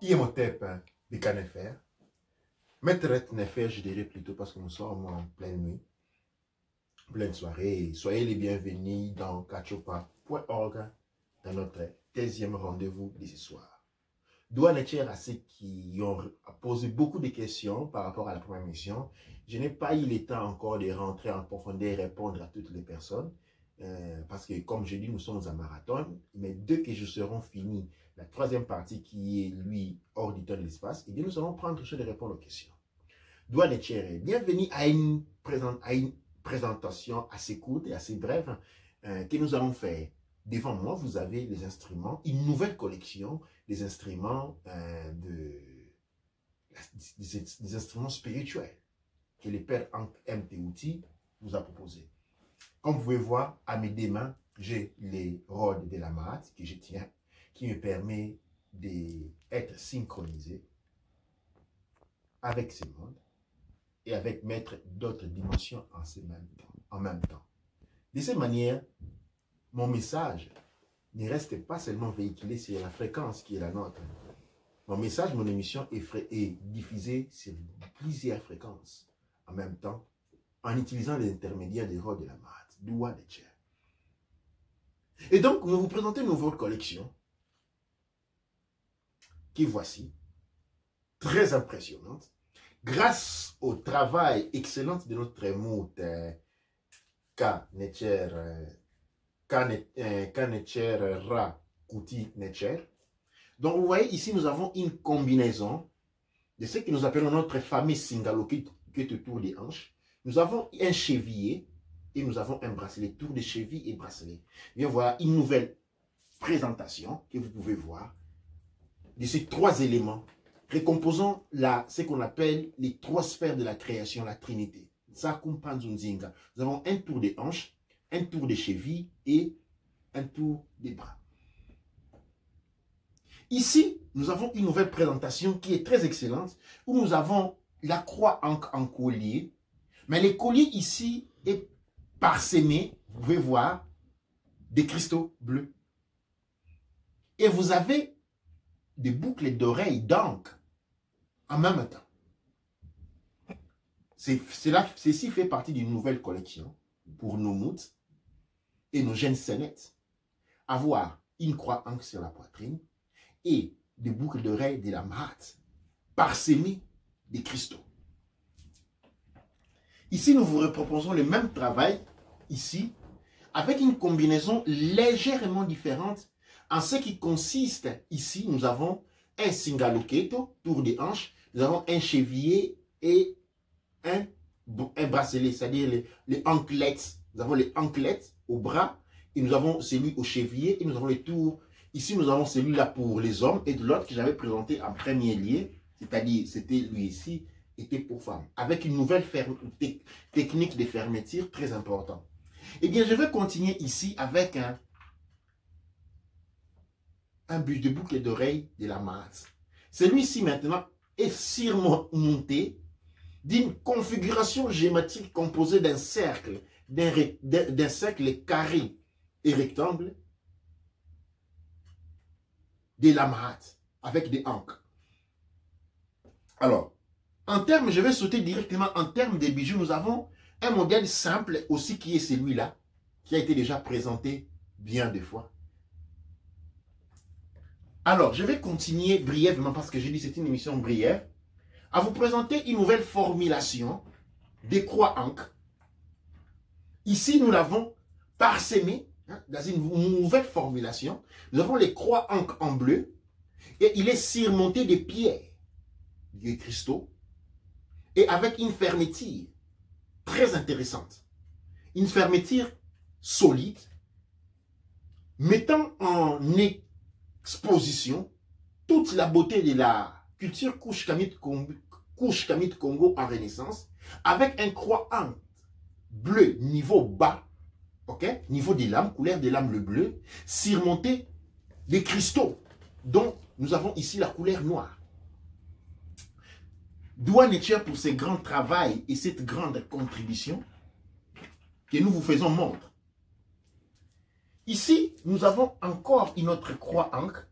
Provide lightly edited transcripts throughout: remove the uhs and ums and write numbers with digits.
Imhotep de Canefer. Maître Nefer, je dirais plutôt parce que nous sommes en pleine nuit, pleine soirée. Soyez les bienvenus dans kachopa.org dans notre 13e rendez-vous de ce soir. Douane à ceux qui ont posé beaucoup de questions par rapport à la première mission. Je n'ai pas eu le temps encore de rentrer en profondeur et répondre à toutes les personnes. Parce que, comme je dis, nous sommes en marathon. Mais dès que je serai fini la troisième partie qui est, lui, hors du temps de l'espace, et bien nous allons prendre le soin de répondre aux questions. Douane Tchéré, bienvenue à une présentation assez courte et assez brève que nous allons faire. Devant moi, vous avez les instruments, une nouvelle collection des instruments, des instruments spirituels que le Père MT vous a proposé. Comme vous pouvez voir, à mes deux mains, j'ai les rods de la Mahat que je tiens, qui me permet d'être synchronisé avec ce monde et avec mettre d'autres dimensions en même temps. De cette manière, mon message ne reste pas seulement véhiculé sur la fréquence qui est la nôtre. Mon message, mon émission est diffusée sur plusieurs fréquences en même temps, en utilisant les intermédiaires des rods de la Mahat, Douane Tchéré. Et donc, nous vous présentons une nouvelle collection qui voici, très impressionnante, grâce au travail excellent de notre mout Kanetcher Ra Kuti Netcher. Donc, vous voyez, ici, nous avons une combinaison de ce que nous appelons notre fameux Singalo qui est autour des hanches. Nous avons un chevillé et nous avons un bracelet, tour de cheville et bracelet. Bien, voilà une nouvelle présentation que vous pouvez voir de ces trois éléments recomposant ce qu'on appelle les trois sphères de la création, la Trinité. Nous avons un tour des hanches, un tour des chevilles et un tour des bras. Ici, nous avons une nouvelle présentation qui est très excellente, où nous avons la croix en collier, mais le collier ici est parsemé, vous pouvez voir, des cristaux bleus. Et vous avez des boucles d'oreilles d'encre en même temps. Ceci fait partie d'une nouvelle collection pour nos mouts et nos jeunes scénettes. Avoir une croix encre sur la poitrine et des boucles d'oreilles de la Mahat parsemées des cristaux. Ici, nous vous proposons le même travail, ici, avec une combinaison légèrement différente en ce qui consiste, ici, nous avons un singaloketo, tour des hanches, nous avons un chevillé et un bracelet, c'est-à-dire les anclettes. Nous avons les anclettes au bras, et nous avons celui au chevillé, et nous avons les tours. Ici, nous avons celui-là pour les hommes, et de l'autre que j'avais présenté en premier lieu, c'est-à-dire, c'était lui ici, était pour femmes, avec une nouvelle technique de fermeture très importante. Eh bien, je vais continuer ici avec un but de boucle d'oreille de la Mahat. Celui-ci maintenant est surmonté d'une configuration géométrique composée d'un cercle carré et rectangle de la Mahat avec des ancres. Alors, en termes, je vais sauter directement en termes des bijoux. Nous avons un modèle simple aussi qui est celui-là, qui a été déjà présenté bien des fois. Alors, je vais continuer brièvement, parce que j'ai dit que c'est une émission brève, à vous présenter une nouvelle formulation des croix encre. Ici, nous l'avons parsemé dans une nouvelle formulation. Nous avons les croix encre en bleu et il est surmonté de pierres, des cristaux, et avec une fermeture très intéressante. Une fermeture solide, mettant en exposition toute la beauté de la culture Kush-Kamit Congo en Renaissance, avec un croix encre bleu niveau bas, ok, niveau des lames, couleur des lames le bleu, surmonté des cristaux, dont nous avons ici la couleur noire. Douane Tchéré pour ce grand travail et cette grande contribution que nous vous faisons montre. Ici, nous avons encore une autre croix encre.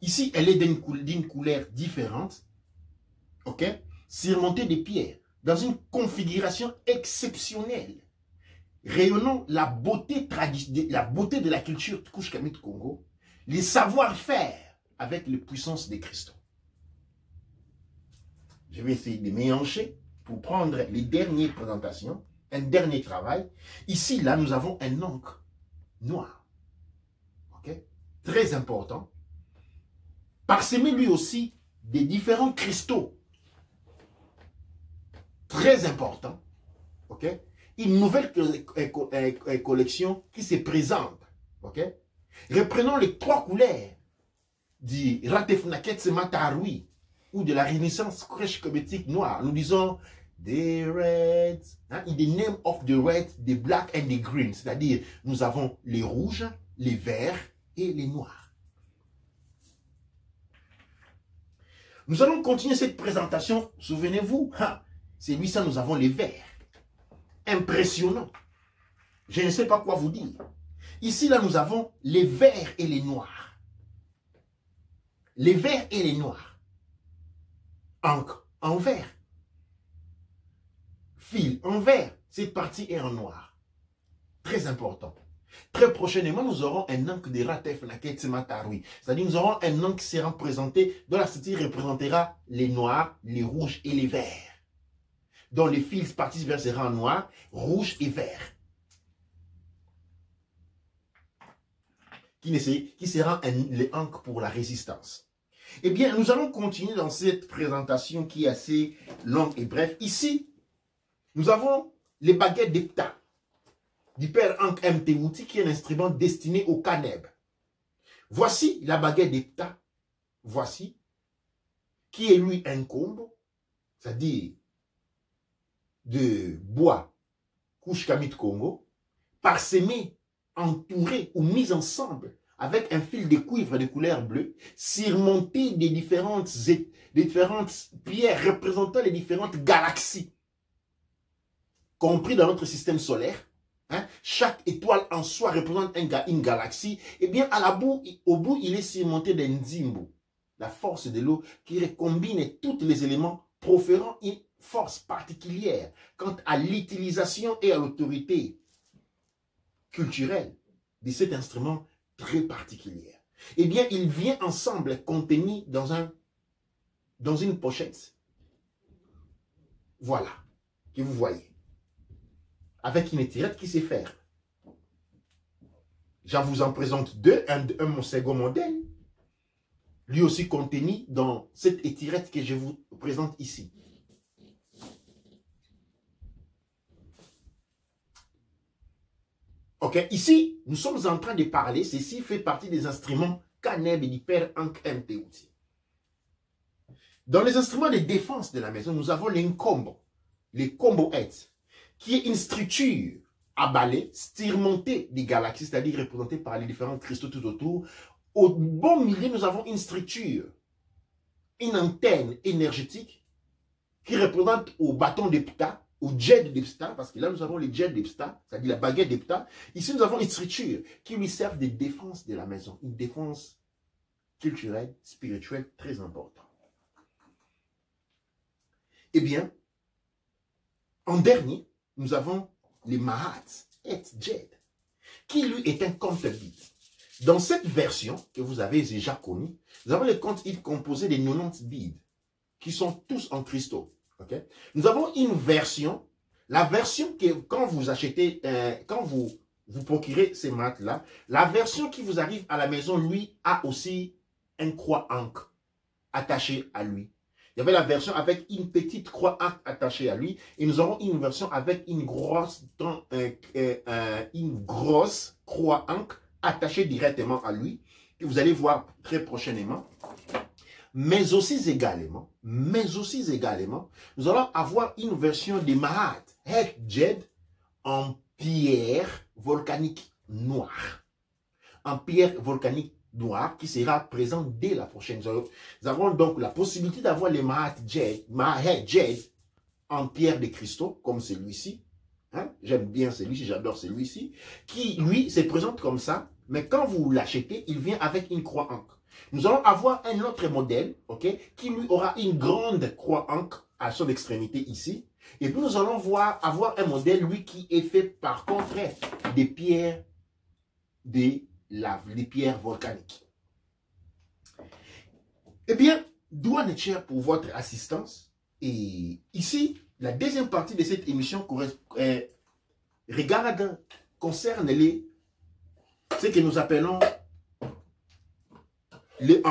Ici, elle est d'une couleur différente, ok, surmontée de pierres, dans une configuration exceptionnelle, rayonnant la beauté de la culture Kush-Kamit Congo, les savoir-faire avec les puissances des cristaux. Je vais essayer de mélanger pour prendre les dernières présentations, un dernier travail. Ici, là, nous avons un encre noir, ok, très important, parsemé lui aussi des différents cristaux, très importants, ok, une nouvelle collection qui se présente, ok, reprenons les 3 couleurs du Ratefnaket Matarui ou de la Renaissance Kush-Kemetique noire. Nous disons the red, hein, in the name of the red, the black and the green, c'est-à-dire nous avons les rouges, les verts et les noirs. Nous allons continuer cette présentation, souvenez-vous, hein, c'est lui ça, nous avons les verts. Impressionnant. Je ne sais pas quoi vous dire. Ici, là, nous avons les verts et les noirs. Les verts et les noirs. Encre en vert. Fil en vert. Cette partie est en noir. Très important. Très prochainement, nous aurons un encre de Ratefnaket Matarui. C'est-à-dire, nous aurons un encre qui sera présenté, dont la structure représentera les noirs, les rouges et les verts. Dont les fils parties vers sera en noir, rouge et vert. Qui sera les encres pour la résistance. Eh bien, nous allons continuer dans cette présentation qui est assez longue et brève. Ici, nous avons les baguettes d'Epta, du père Ankh Mtewuti, qui est un instrument destiné au Kaneb. Voici la baguette d'Epta, voici, qui est lui un combo, c'est-à-dire de bois Kush-Kamit Congo, parsemé, entouré ou mis ensemble avec un fil de cuivre de couleur bleue, surmonté des différentes pierres représentant les différentes galaxies, compris dans notre système solaire. Hein? Chaque étoile en soi représente une galaxie. Et bien, au bout, il est surmonté d'un Nzimbo, la force de l'eau, qui recombine tous les éléments, proférant une force particulière quant à l'utilisation et à l'autorité culturelle de cet instrument très particulier. Eh bien, il vient ensemble contenu dans une pochette. Voilà, que vous voyez. Avec une étirette qui sait faire. J'en vous en présente deux, un second modèle, lui aussi contenu dans cette étirette que je vous présente ici. Ok, ici, nous sommes en train de parler, ceci fait partie des instruments Kaneb et du père Ankh Mtewuti. Dans les instruments de défense de la maison, nous avons les Nkombo, les Kombo-heads, qui est une structure à balai, surmontée des galaxies, c'est-à-dire représentée par les différents cristaux tout autour. Au bon milieu, nous avons une structure, une antenne énergétique qui représente au bâton d'Epta, au jet d'Epta, parce que là nous avons les jets d'Epta, c'est-à-dire la baguette d'Epta. Ici nous avons une structure qui lui sert de défense de la maison, une défense culturelle, spirituelle très importante. Eh bien, en dernier, nous avons les Mahats et Jed, qui lui est un compte bit. Dans cette version que vous avez déjà connue, nous avons les comptes bits composés de 90 bits, qui sont tous en cristaux. Okay? Nous avons une version, la version que quand vous achetez, quand vous procurez ces maths-là, la version qui vous arrive à la maison, lui, a aussi un croix ankh attaché à lui. Il y avait la version avec une petite croix ankh attachée à lui, et nous aurons une version avec une grosse croix ankh attachée directement à lui, que vous allez voir très prochainement. Mais aussi également, nous allons avoir une version des Mahat Het Jed en pierre volcanique noire. En pierre volcanique noire qui sera présente dès la prochaine. Nous avons donc la possibilité d'avoir les Mahat Jed en pierre de cristaux, comme celui-ci. Hein? J'aime bien celui-ci, j'adore celui-ci. Qui, lui, se présente comme ça, Mais quand vous l'achetez, il vient avec une croix ancre. Nous allons avoir un autre modèle, ok, qui lui aura une grande croix ancre à son extrémité ici. Et puis nous allons avoir un modèle, lui, qui est fait par contre des pierres de lave, des pierres volcaniques. Eh bien, Dua Nature pour votre assistance. Et ici, la deuxième partie de cette émission concerne ce que nous appelons les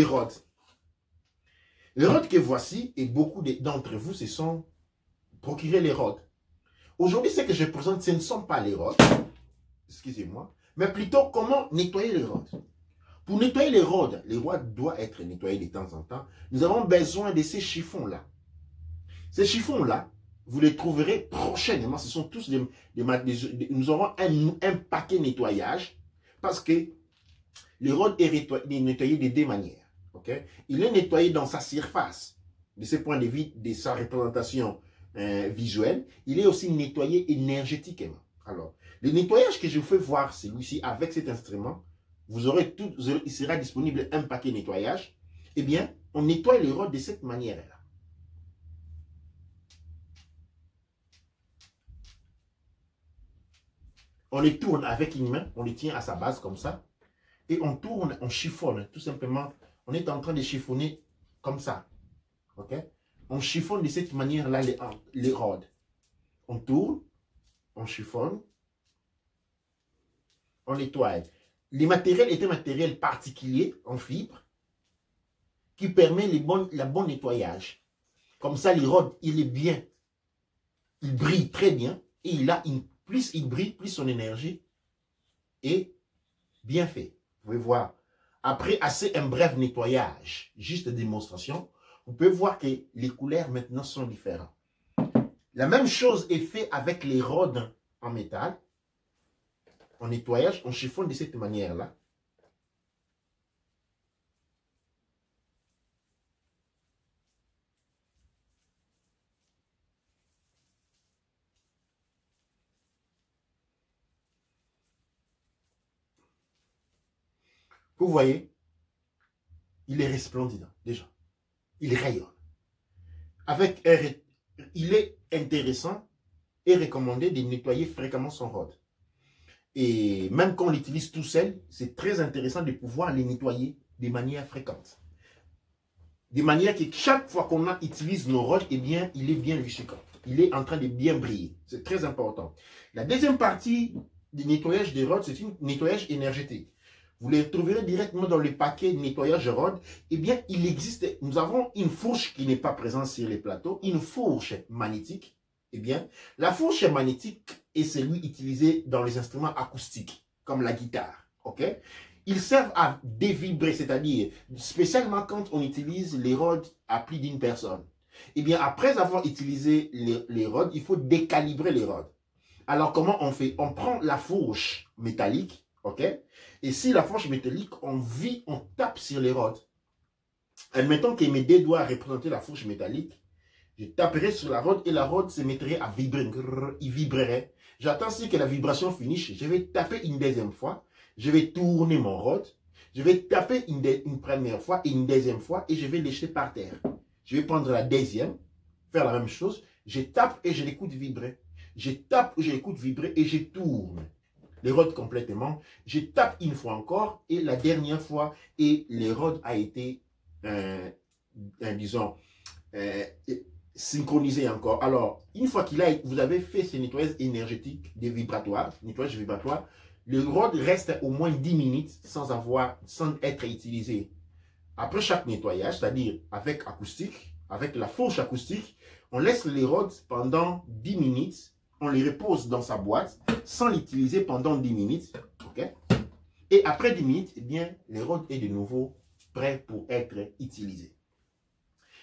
rods. Les rods que voici, et beaucoup d'entre vous se sont procurés les rods. Aujourd'hui, ce que je présente, ce ne sont pas les rods, excusez-moi, mais plutôt comment nettoyer les rods. Pour nettoyer les rods doivent être nettoyés de temps en temps. Nous avons besoin de ces chiffons-là. Ces chiffons-là, vous les trouverez prochainement. Ce sont tous nous aurons un paquet nettoyage parce que le rod est nettoyé de deux manières. Okay? Il est nettoyé dans sa surface, de ce point de vue de sa représentation visuelle. Il est aussi nettoyé énergétiquement. Alors, le nettoyage que je vous fais voir, celui-ci, avec cet instrument, il sera disponible un paquet nettoyage. Eh bien, on nettoie le rod de cette manière-là. On les tourne avec une main, on les tient à sa base comme ça. Et on tourne, on chiffonne, tout simplement. On est en train de chiffonner comme ça. Ok? On chiffonne de cette manière-là les rods. On tourne, on chiffonne, on nettoie. Les matériels est un matériel particulier en fibre qui permet le bon nettoyage. Comme ça, le rod, il est bien. Il brille très bien. Et plus il brille, plus son énergie est bien fait. Vous pouvez voir. Après un bref nettoyage, juste démonstration, vous pouvez voir que les couleurs maintenant sont différentes. La même chose est faite avec les rods en métal. En nettoyage, on chiffonne de cette manière-là. Vous voyez, il est resplendissant déjà. Il rayonne. Il est intéressant et recommandé de nettoyer fréquemment son rod. Et même quand on l'utilise tout seul, c'est très intéressant de pouvoir les nettoyer de manière fréquente. De manière que chaque fois qu'on utilise nos rods, eh bien, il est bien luisant. Il est en train de bien briller. C'est très important. La deuxième partie du nettoyage des rods, c'est un nettoyage énergétique. Vous les trouverez directement dans le paquet de nettoyage rod. Eh bien, il existe, nous avons une fourche qui n'est pas présente sur les plateaux, une fourche magnétique. Eh bien, la fourche magnétique est celui utilisé dans les instruments acoustiques, comme la guitare. Ok? Ils servent à dévibrer, c'est-à-dire, spécialement quand on utilise les rods à plus d'une personne. Eh bien, après avoir utilisé les rods, il faut décalibrer les rods. Alors, comment on fait? On prend la fourche métallique, ok? Et si la fourche métallique, on tape sur les rods. Admettons que mes deux doigts représenter la fourche métallique. Je taperai sur la rod et la rod se mettrait à vibrer. Il vibrerait. J'attends si que la vibration finisse. Je vais taper une deuxième fois. Je vais tourner mon rod. Je vais taper une première fois et une deuxième fois et je vais l'éjeter par terre. Je vais prendre la deuxième, faire la même chose. Je tape et je l'écoute vibrer. Je tape et je l'écoute vibrer et je tourne les rods complètement. Je tape une fois encore et la dernière fois et le rod a été, disons, synchronisé encore. Alors, une fois vous avez fait ce nettoyage énergétique des vibratoires, nettoyage vibratoire, le rod reste au moins 10 minutes sans être utilisé. Après chaque nettoyage, c'est-à-dire avec acoustique, avec la fourche acoustique, on laisse les rods pendant 10 minutes, on les repose dans sa boîte sans l'utiliser pendant 10 minutes. Okay? Et après 10 minutes, eh bien, le rod est de nouveau prêt pour être utilisé.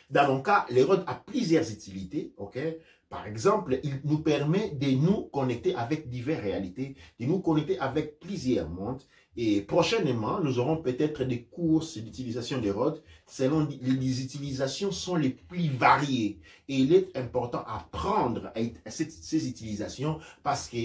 Dans mon cas, le rod a plusieurs utilités. Okay? Par exemple, il nous permet de nous connecter avec diverses réalités, de nous connecter avec plusieurs mondes. Et prochainement, nous aurons peut-être des courses d'utilisation des rods selon les utilisations sont les plus variées. Et il est important à prendre ces utilisations parce que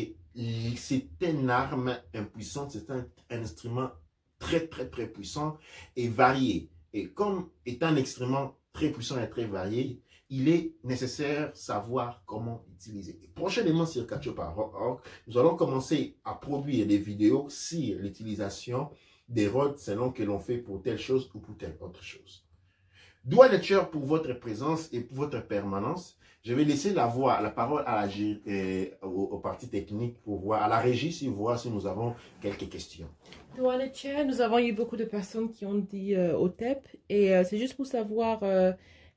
c'est une arme impuissante, c'est un instrument très puissant et varié. Et comme étant un instrument très puissant et très varié, il est nécessaire de savoir comment l'utiliser. Prochainement sur kachopa.org, nous allons commencer à produire des vidéos sur l'utilisation des rods selon que l'on fait pour telle chose ou pour telle autre chose. Dua Nature pour votre présence et pour votre permanence. Je vais laisser la parole à au parti technique pour voir, à la régie, voir si nous avons quelques questions. Dua Nature, nous avons eu beaucoup de personnes qui ont dit au TEP et c'est juste pour savoir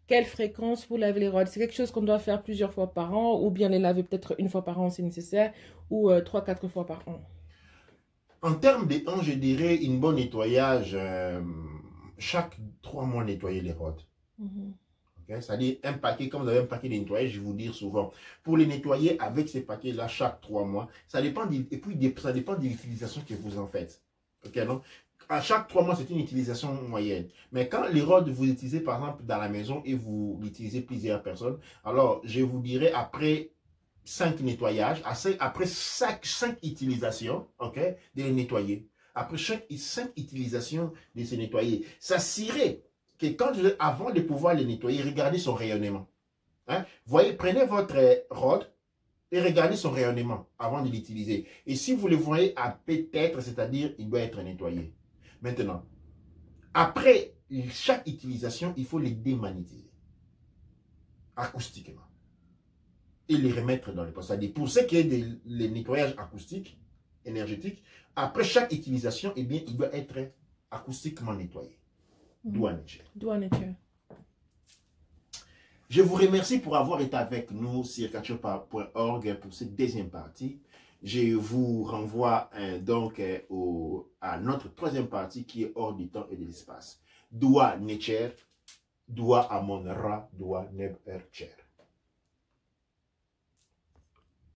quelle fréquence vous lavez les rods. C'est quelque chose qu'on doit faire plusieurs fois par an ou bien les laver peut-être une fois par an si nécessaire ou 3-4 fois par an. En termes de temps, je dirais une bonne nettoyage, chaque 3 mois nettoyer les rods. Okay? C'est-à-dire un paquet, comme vous avez un paquet de nettoyage, je vais vous dire souvent, pour les nettoyer avec ces paquets-là chaque 3 mois, ça dépend, et puis ça dépend de l'utilisation que vous en faites. Okay, donc, à chaque 3 mois, c'est une utilisation moyenne. Mais quand les rods, vous utilisez par exemple dans la maison et vous l'utilisez plusieurs personnes, alors je vous dirais après 5 nettoyages, après 5 utilisations, ok, de les nettoyer. Après 5 utilisations de se nettoyer. Ça serait que avant de pouvoir les nettoyer, regardez son rayonnement. Hein? Voyez, prenez votre rod et regardez son rayonnement avant de l'utiliser. Et si vous le voyez à peut-être, c'est-à-dire il doit être nettoyé. Maintenant, après chaque utilisation, il faut les démagnétiser acoustiquement et les remettre dans les poches. C'est-à-dire pour ce qui est des nettoyages acoustiques, énergétiques, après chaque utilisation, eh bien, il doit être acoustiquement nettoyé. Dua Nature. Dua Nature. Je vous remercie pour avoir été avec nous sur kachopa.org pour cette deuxième partie. Je vous renvoie donc à notre troisième partie qui est hors du temps et de l'espace. Dua Nature, Dua Amon Ra, Dua Neb Cher.